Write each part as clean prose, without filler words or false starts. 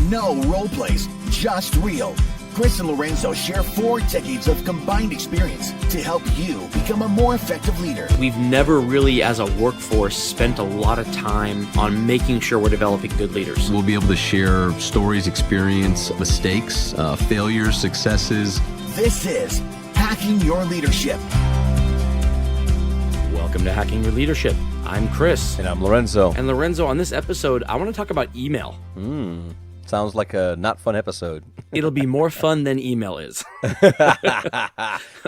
No role plays, just real. Chris and Lorenzo share 4 decades of combined experience to help you become a more effective leader. We've never really, as a workforce, spent a lot of time on making sure we're developing good leaders. We'll be able to share stories, experience, mistakes, failures, successes. This is Hacking Your Leadership. Welcome to Hacking Your Leadership. I'm Chris. And I'm Lorenzo. And Lorenzo, on this episode, I want to talk about email. Sounds like a not fun episode. It'll be more fun than email is.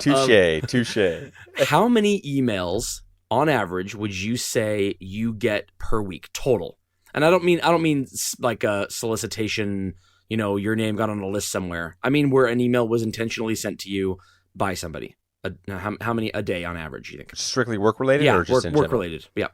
Touche. How many emails, on average, would you say you get per week total? And I don't mean like a solicitation, your name got on a list somewhere. I mean where an email was intentionally sent to you by somebody. How many a day on average, you think? Strictly work related, yeah, or just work related. Yeah.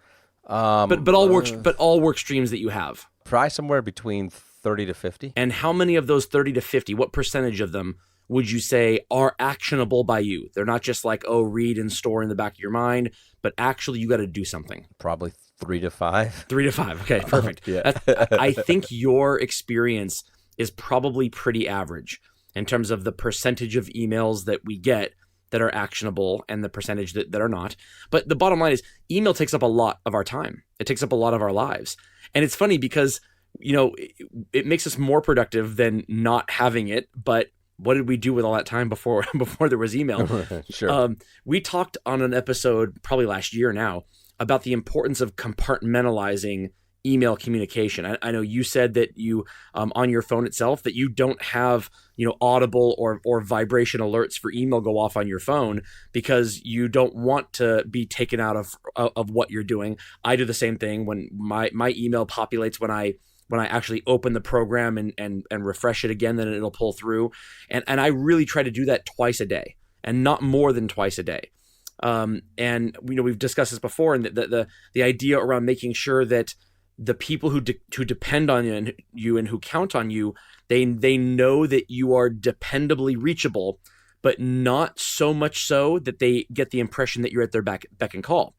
But all work streams that you have. Probably somewhere between 30 to 50. And how many of those 30 to 50, what percentage of them would you say are actionable by you? They're not just like, read and store in the back of your mind, but actually you got to do something. Probably 3 to 5. 3 to 5. Okay, perfect. Yeah. I think your experience is probably pretty average in terms of the percentage of emails that we get that are actionable and the percentage that are not. But the bottom line is email takes up a lot of our time. It takes up a lot of our lives. And it's funny because it makes us more productive than not having it. But what did we do with all that time before there was email? Sure. We talked on an episode probably last year now about the importance of compartmentalizing email communication. I know you said that you on your phone itself that you don't have audible or vibration alerts for email go off on your phone because you don't want to be taken out of what you're doing. I do the same thing when my email populates when I actually open the program and refresh it again, then it'll pull through. And I really try to do that twice a day and not more than twice a day. And we've discussed this before, and the idea around making sure that the people who depend on you and who count on you, they know that you are dependably reachable, but not so much so that they get the impression that you're at their beck and call.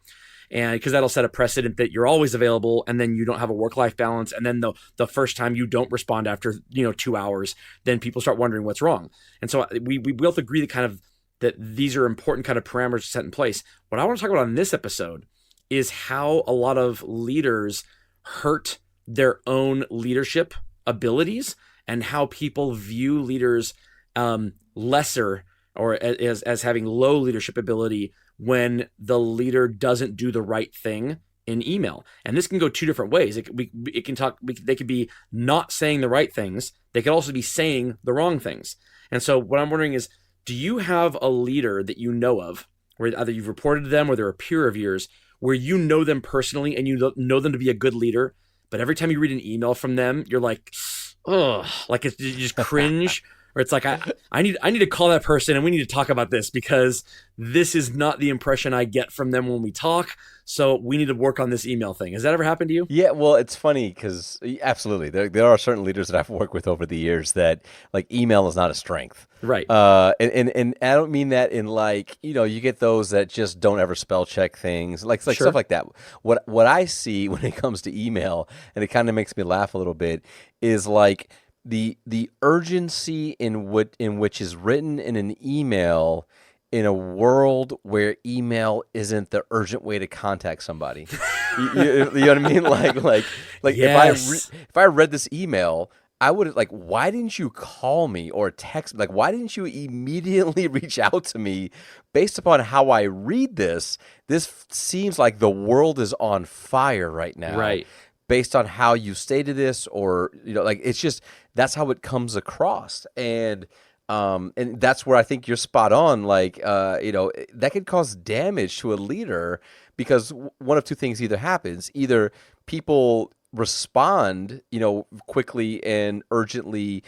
And because that'll set a precedent that you're always available, and then you don't have a work-life balance. And then the first time you don't respond after 2 hours, then people start wondering what's wrong. And so we both agree that these are important kind of parameters to set in place. What I want to talk about on this episode is how a lot of leaders hurt their own leadership abilities and how people view leaders lesser or as having low leadership ability when the leader doesn't do the right thing in email. And this can go 2 different ways. They could be not saying the right things. They could also be saying the wrong things. And so what I'm wondering is, do you have a leader that you know of, where either you've reported to them or they're a peer of yours, where you know them personally and you know them to be a good leader, but every time you read an email from them, you're like, ugh, like you just cringe, or it's like I need to call that person and we need to talk about this because this is not the impression I get from them when we talk. So we need to work on this email thing. Has that ever happened to you? Yeah, well, it's funny because absolutely, there are certain leaders that I've worked with over the years that like email is not a strength, right? And I don't mean that in like you get those that just don't ever spell check things, like Sure. stuff like that. What I see when it comes to email, and it kind of makes me laugh a little bit, is like the urgency in which is written in an email in a world where email isn't the urgent way to contact somebody. You know what I mean? Like Yes. if I read this email, I would like, why didn't you call me or text me? Like, why didn't you immediately reach out to me? Based upon how I read this seems like the world is on fire right now. Right. Based on how you stated this, or like it's just that's how it comes across, and that's where I think you're spot on. Like that could cause damage to a leader because one of two things either happens: either people respond, quickly and urgently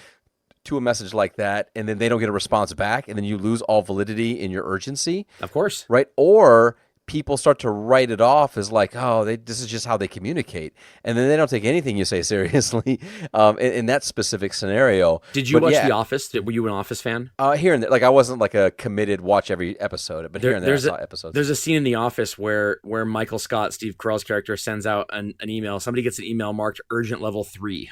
to a message like that, and then they don't get a response back, and then you lose all validity in your urgency. Of course, right? Or people start to write it off as like, this is just how they communicate. And then they don't take anything you say seriously in that specific scenario. Did you watch The Office? Were you an Office fan? Here and there. Like, I wasn't like a committed watch every episode, but here and there I saw episodes. There's a scene in The Office where Michael Scott, Steve Carell's character, sends out an email. Somebody gets an email marked urgent level 3.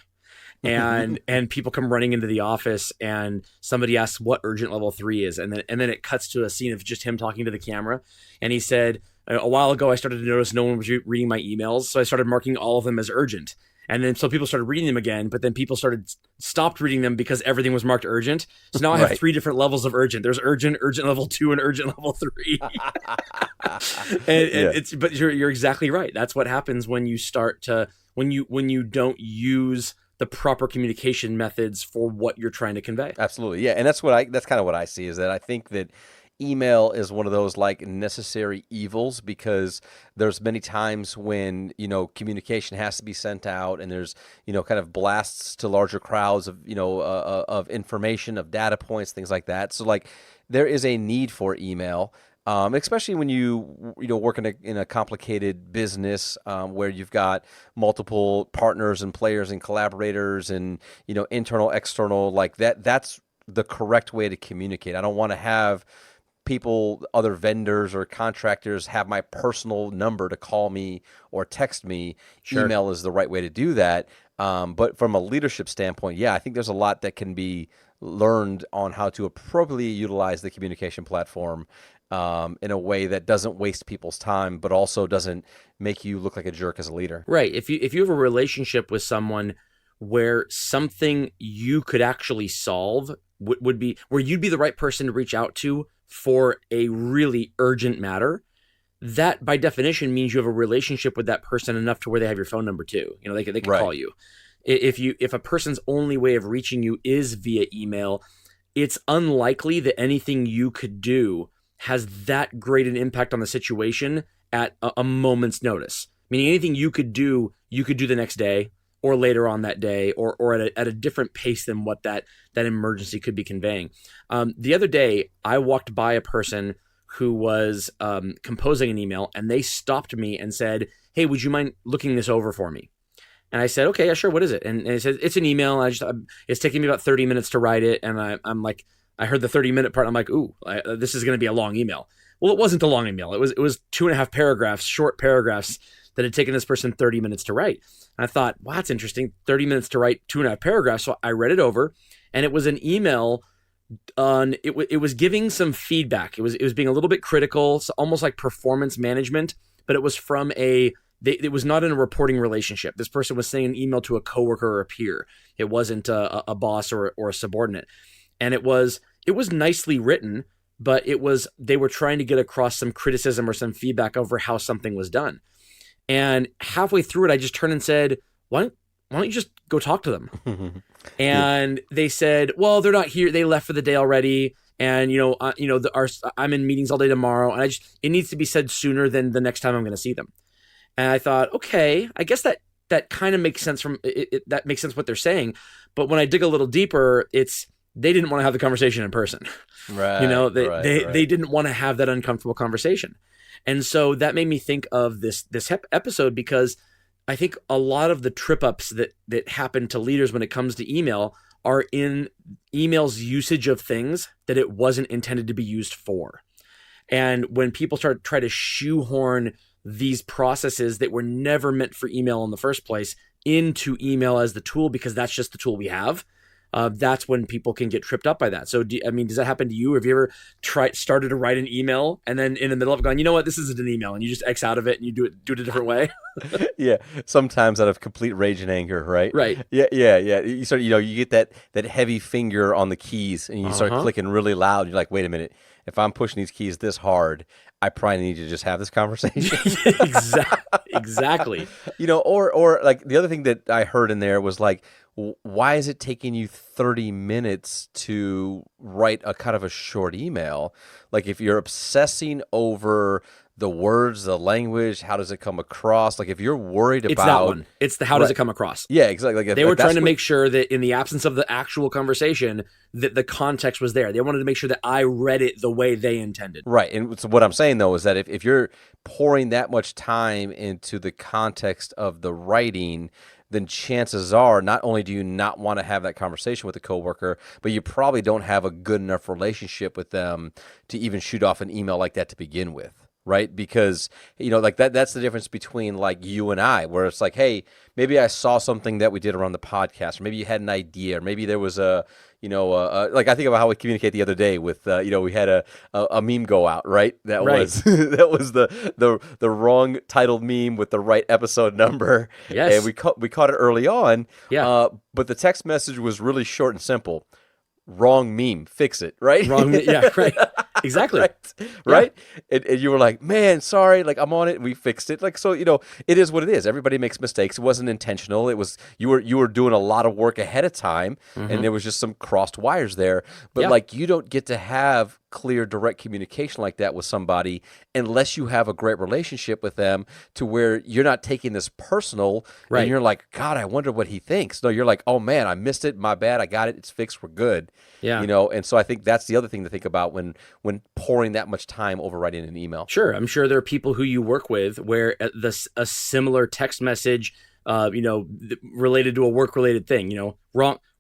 and people come running into the office, and somebody asks what urgent level 3 is, and then it cuts to a scene of just him talking to the camera, and he said, a while ago I started to notice no one was reading my emails, so I started marking all of them as urgent. And then so people started reading them again, but then people stopped reading them because everything was marked urgent. So now I have 3 different levels of urgent. There's urgent level 2, and urgent level 3. But you're exactly right. That's what happens when you start to when you don't use the proper communication methods for what you're trying to convey. Absolutely. Yeah. And that's kind of what I see, is that I think that email is one of those like necessary evils, because there's many times when, communication has to be sent out, and there's, kind of blasts to larger crowds of, of information, of data points, things like that. So like there is a need for email. Especially when you work in a complicated business, where you've got multiple partners and players and collaborators and, internal, external, like that's the correct way to communicate. I don't want to have people, other vendors or contractors, have my personal number to call me or text me. Sure. Email is the right way to do that. But from a leadership standpoint, I think there's a lot that can be learned on how to appropriately utilize the communication platform in a way that doesn't waste people's time, but also doesn't make you look like a jerk as a leader. Right. If you have a relationship with someone where something you could actually solve would be where you'd be the right person to reach out to for a really urgent matter, that by definition means you have a relationship with that person enough to where they have your phone number too. They can call you. If a person's only way of reaching you is via email, it's unlikely that anything you could do has that great an impact on the situation at a moment's notice. Meaning anything you could do the next day or later on that day, or at a different pace than what that emergency could be conveying. The other day, I walked by a person who was composing an email, and they stopped me and said, "Hey, would you mind looking this over for me?" And I said, "Okay, yeah, sure. What is it?" And he said, "It's an email. It's taking me about 30 minutes to write it." And I'm like, I heard the 30-minute part. I'm like, "Ooh, this is going to be a long email." Well, it wasn't a long email. It was 2.5 paragraphs, short paragraphs that had taken this person 30 minutes to write. And I thought, wow, that's interesting. 30 minutes to write 2.5 paragraphs. So I read it over, and it was an email on, it was giving some feedback. It was being a little bit critical, so almost like performance management, but it was from it was not in a reporting relationship. This person was sending an email to a coworker or a peer. It wasn't a boss or a subordinate. And it was nicely written, but they were trying to get across some criticism or some feedback over how something was done. And halfway through it, I just turned and said, why don't you just go talk to them? And they said, well, they're not here. They left for the day already. And, I'm in meetings all day tomorrow. And it needs to be said sooner than the next time I'm going to see them. And I thought, okay, I guess that kind of makes sense that makes sense what they're saying. But when I dig a little deeper, they didn't want to have the conversation in person. Right. They didn't want to have that uncomfortable conversation. And so that made me think of this episode, because I think a lot of the trip ups that happen to leaders when it comes to email are in email's usage of things that it wasn't intended to be used for. And when people try to shoehorn these processes that were never meant for email in the first place into email as the tool, because that's just the tool we have, that's when people can get tripped up by that. So, does that happen to you? Have you ever started to write an email and then in the middle of it going, you know what, this isn't an email, and you just X out of it and you do it a different way? Yeah, sometimes out of complete rage and anger, right? Right. Yeah. You start, you get that heavy finger on the keys, and you start clicking really loud. You're like, wait a minute, if I'm pushing these keys this hard, I probably need to just have this conversation. Exactly. Or like the other thing that I heard in there was like, why is it taking you 30 minutes to write a kind of a short email? Like if you're obsessing over the words, the language, how does it come across? Like if you're worried about... It's that one. It's the how does it come across? Yeah, exactly. They were trying to make sure that in the absence of the actual conversation, that the context was there. They wanted to make sure that I read it the way they intended. Right. And so what I'm saying, though, is that if you're pouring that much time into the context of the writing, then chances are not only do you not want to have that conversation with a coworker, but you probably don't have a good enough relationship with them to even shoot off an email like that to begin with. right? Because, like that's the difference between like you and I, where it's like, hey, maybe I saw something that we did around the podcast, or maybe you had an idea, or maybe there was like I think about how we communicate the other day with, we had a meme go out, right? That Right. was that was the wrong titled meme with the right episode number, and Yes. we caught it early on, Yeah. but the text message was really short and simple. Wrong meme, fix it, right? Wrong. Yeah. Right. Exactly. Right, Yeah. right. And you were like, man, sorry, like I'm on it, and we fixed it. Like, so it is what it is. Everybody makes mistakes. It wasn't intentional. It was you were doing a lot of work ahead of time, and there was just some crossed wires there. But Yeah. like, you don't get to have clear, direct communication like that with somebody unless you have a great relationship with them, to where you're not taking this personal, Right. and you're like, God, I wonder what he thinks. No, you're like, oh man, I missed it. My bad. I got it. It's fixed. We're good. Yeah. And so I think that's the other thing to think about when pouring that much time over writing an email. Sure, I'm sure there are people who you work with where a similar text message, related to a work related thing,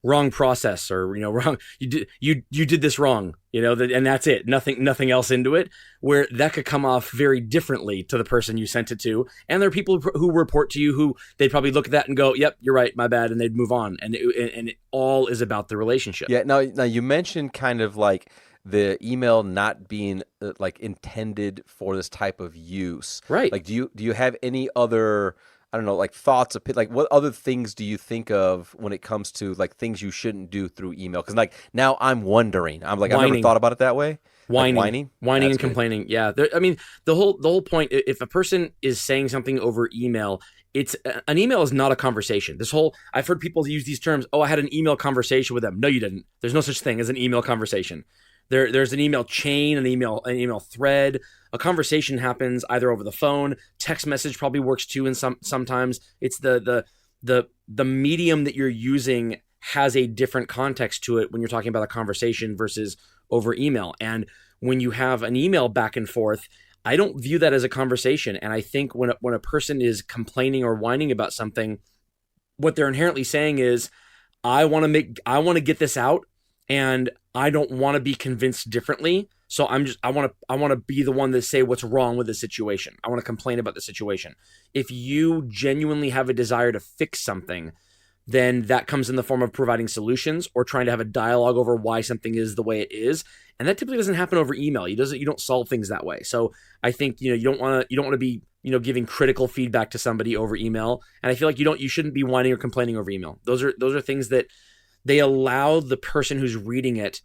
wrong process, or wrong, you did this wrong, and that's it, nothing else into it, where that could come off very differently to the person you sent it to. And there are people who report to you who they'd probably look at that and go, yep, you're right, my bad, and they'd move on, and it all is about the relationship. Yeah. Now you mentioned kind of like the email not being like intended for this type of use. Right. Like, do you have any other, I don't know, like thoughts, like what other things do you think of when it comes to like things you shouldn't do through email? Because like now I'm wondering, I've never Whining. thought about it that way. Whining, Like whining, That's and good. complaining. Yeah, I mean, the whole point. If a person is saying something over email, it's an email is not a conversation. I've heard people use these terms. Oh, I had an email conversation with them. No, you didn't. There's no such thing as an email conversation. There's an email chain, an email thread. A conversation happens either over the phone. Text message probably works too, and sometimes it's the medium that you're using has a different context to it when you're talking about a conversation versus over email. And when you have an email back and forth, I don't view that as a conversation. And I think when a person is complaining or whining about something, what they're inherently saying is, I want to get this out, and I don't want to be convinced differently. So I want to be the one to say what's wrong with the situation. I want to complain about the situation. If you genuinely have a desire to fix something, then that comes in the form of providing solutions or trying to have a dialogue over why something is the way it is. And that typically doesn't happen over email. You don't solve things that way. So I think, you don't want to be, giving critical feedback to somebody over email. And I feel like you shouldn't be whining or complaining over email. Those are things that they allow the person who's reading it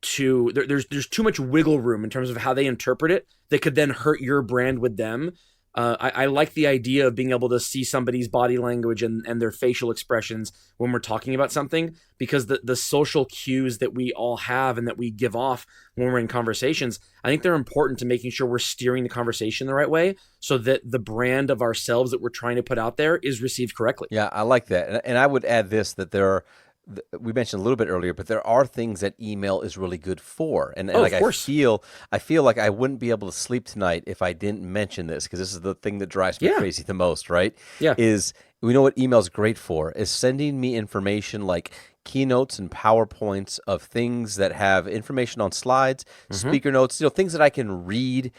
to, there's too much wiggle room in terms of how they interpret it that could then hurt your brand with them. I like the idea of being able to see somebody's body language and their facial expressions when we're talking about something, because the social cues that we all have and that we give off when we're in conversations, I think they're important to making sure we're steering the conversation the right way so that the brand of ourselves that we're trying to put out there is received correctly. Yeah, I like that. And I would add this, that we mentioned a little bit earlier, but there are things that email is really good for. And like, of course. I feel like I wouldn't be able to sleep tonight if I didn't mention this, because this is the thing that drives me crazy the most, right? Yeah. Is we know what email is great for, is sending me information like keynotes and PowerPoints of things that have information on slides, speaker notes, things that I can read,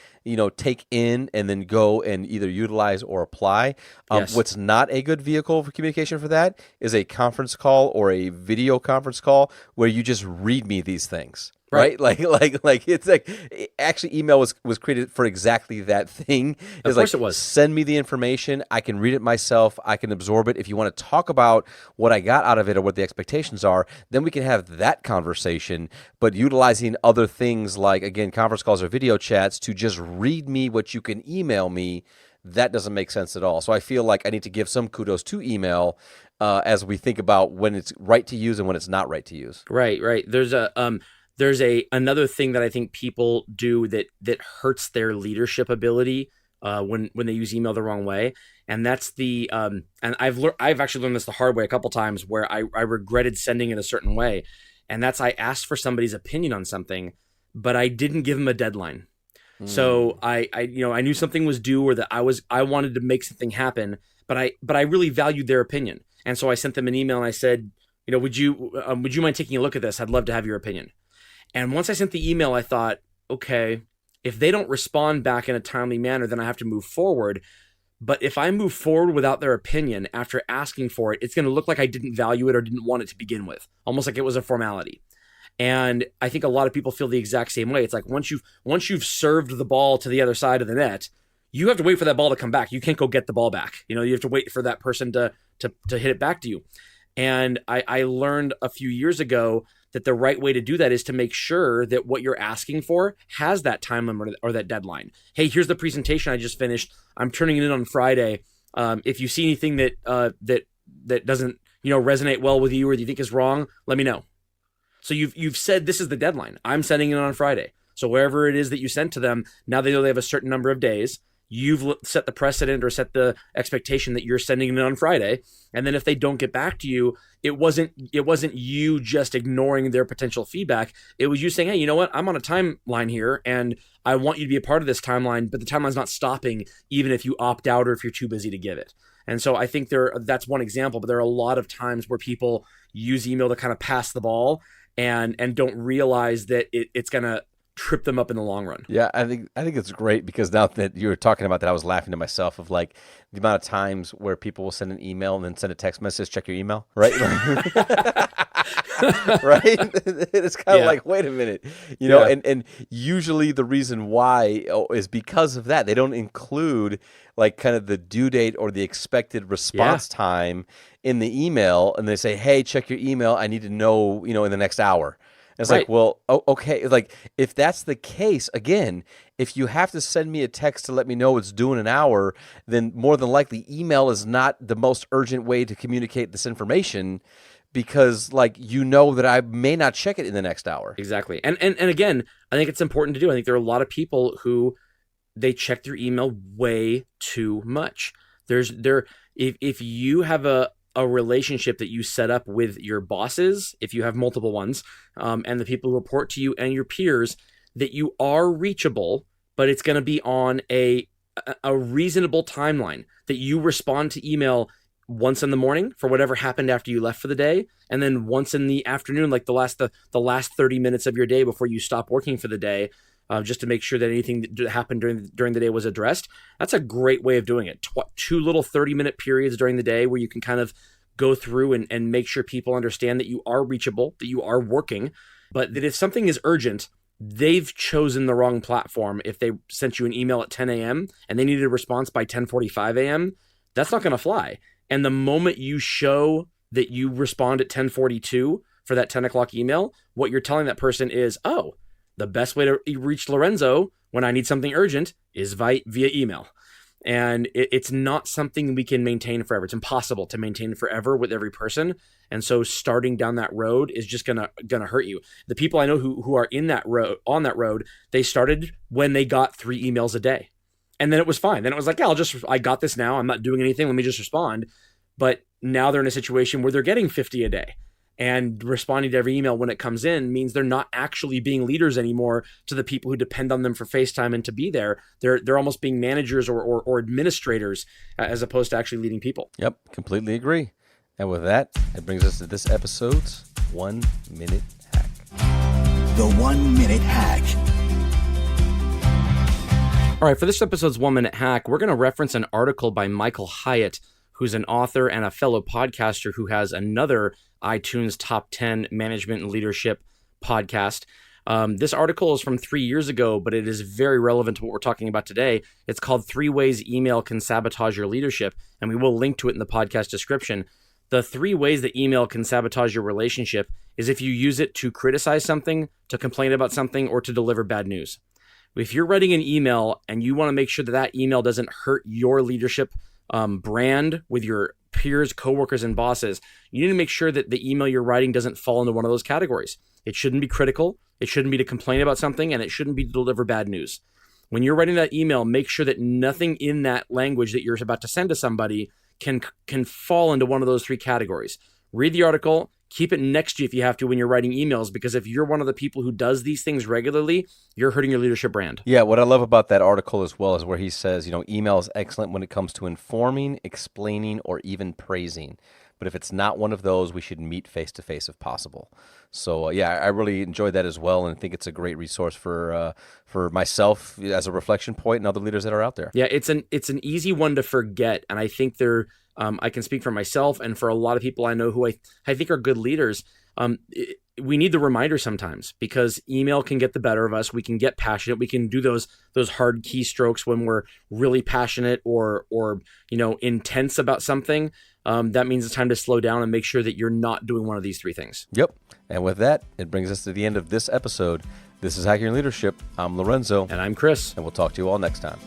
take in and then go and either utilize or apply. Yes. What's not a good vehicle for communication for that is a conference call or a video conference call where you just read me these things. Right? Like it's like, actually email was created for exactly that thing. Of course like, it was. Send me the information. I can read it myself. I can absorb it. If you want to talk about what I got out of it or what the expectations are, then we can have that conversation. But utilizing other things like, again, conference calls or video chats to just read me what you can email me, that doesn't make sense at all. So I feel like I need to give some kudos to email as we think about when it's right to use and when it's not right to use. Right. There's another thing that I think people do that hurts their leadership ability when they use email the wrong way, and that's and I've actually learned this the hard way a couple times where I regretted sending it a certain way, and that's I asked for somebody's opinion on something, but I didn't give them a deadline. So I knew something was due, or that I wanted to make something happen, but I really valued their opinion, and so I sent them an email and I said, would you mind taking a look at this? I'd love to have your opinion. And once I sent the email, I thought, okay, If they don't respond back in a timely manner, then I have to move forward. But if I move forward without their opinion after asking for it, it's going to look like I didn't value it or didn't want it to begin with, almost like it was a formality. And I think a lot of people feel the exact same way. It's like once you've served the ball to the other side of the net, you have to wait for that ball to come back. You can't go get the ball back. You have to wait for that person to hit it back to you. And I learned a few years ago that the right way to do that is to make sure that what you're asking for has that time limit or that deadline. Hey, here's the presentation I just finished. I'm turning it in on Friday. If you see anything that doesn't resonate well with you or that you think is wrong, let me know. So you've said this is the deadline. I'm sending it on Friday. So wherever it is that you sent to them, now they know they have a certain number of days. You've set the precedent or set the expectation that you're sending it on Friday. And then if they don't get back to you, it wasn't you just ignoring their potential feedback. It was you saying, hey, you know what? I'm on a timeline here and I want you to be a part of this timeline, but the timeline's not stopping even if you opt out or if you're too busy to give it. And so I think that's one example, but there are a lot of times where people use email to kind of pass the ball and don't realize that it's going to trip them up in the long run. Yeah, I think it's great because now that you were talking about that, I was laughing to myself of like the amount of times where people will send an email and then send a text message, check your email, right? Right? It's kind of like, wait a minute, and usually the reason why is because of that. They don't include like kind of the due date or the expected response time in the email, and they say, hey, check your email. I need to know, in the next hour. It's like, well, okay. Like, if that's the case, again, if you have to send me a text to let me know it's due in an hour, then more than likely email is not the most urgent way to communicate this information because, like, that I may not check it in the next hour. Exactly. And again, I think it's important to do. I think there are a lot of people who they check their email way too much. If you have a relationship that you set up with your bosses, if you have multiple ones, and the people who report to you and your peers, that you are reachable, but it's going to be on a reasonable timeline, that you respond to email once in the morning for whatever happened after you left for the day, and then once in the afternoon, like the last 30 minutes of your day before you stop working for the day, just to make sure that anything that happened during the day was addressed. That's a great way of doing it. Two little 30-minute periods during the day where you can kind of go through and make sure people understand that you are reachable, that you are working, but that if something is urgent, they've chosen the wrong platform. If they sent you an email at 10 a.m. and they needed a response by 10:45 a.m., that's not going to fly. And the moment you show that you respond at 10:42 for that 10 o'clock email, what you're telling that person is, oh, the best way to reach Lorenzo when I need something urgent is via email. And it's not something we can maintain forever. It's impossible to maintain forever with every person. And so starting down that road is just gonna hurt you. The people I know who are on that road, they started when they got 3 emails a day. And then it was fine. Then it was like, yeah, I got this now. I'm not doing anything. Let me just respond. But now they're in a situation where they're getting 50 a day. And responding to every email when it comes in means they're not actually being leaders anymore to the people who depend on them for FaceTime and to be there. They're almost being managers or administrators as opposed to actually leading people. Yep, completely agree. And with that, it brings us to this episode's 1 Minute Hack. The 1 Minute Hack. All right, for this episode's 1 Minute Hack, we're going to reference an article by Michael Hyatt, who's an author and a fellow podcaster who has another iTunes Top 10 Management and Leadership podcast. This article is from 3 years ago, but it is very relevant to what we're talking about today. It's called 3 Ways Email Can Sabotage Your Leadership, and we will link to it in the podcast description. The 3 ways that email can sabotage your relationship is if you use it to criticize something, to complain about something, or to deliver bad news. If you're writing an email and you want to make sure that email doesn't hurt your leadership brand with your peers, coworkers, and bosses, you need to make sure that the email you're writing doesn't fall into one of those categories. It shouldn't be critical, it shouldn't be to complain about something, and it shouldn't be to deliver bad news. When you're writing that email, make sure that nothing in that language that you're about to send to somebody can fall into one of those 3 categories. Read the article, keep it next to you if you have to when you're writing emails, because if you're one of the people who does these things regularly, you're hurting your leadership brand. Yeah, what I love about that article as well is where he says, email is excellent when it comes to informing, explaining, or even praising. But if it's not one of those, we should meet face to face if possible. So yeah, I really enjoyed that as well, and I think it's a great resource for myself as a reflection point and other leaders that are out there. Yeah, it's an easy one to forget, and I think I can speak for myself and for a lot of people I know who I think are good leaders. We need the reminder sometimes because email can get the better of us. We can get passionate. We can do those hard keystrokes when we're really passionate or intense about something. That means it's time to slow down and make sure that you're not doing one of these three things. Yep. And with that, it brings us to the end of this episode. This is Hacking Leadership. I'm Lorenzo. And I'm Chris. And we'll talk to you all next time.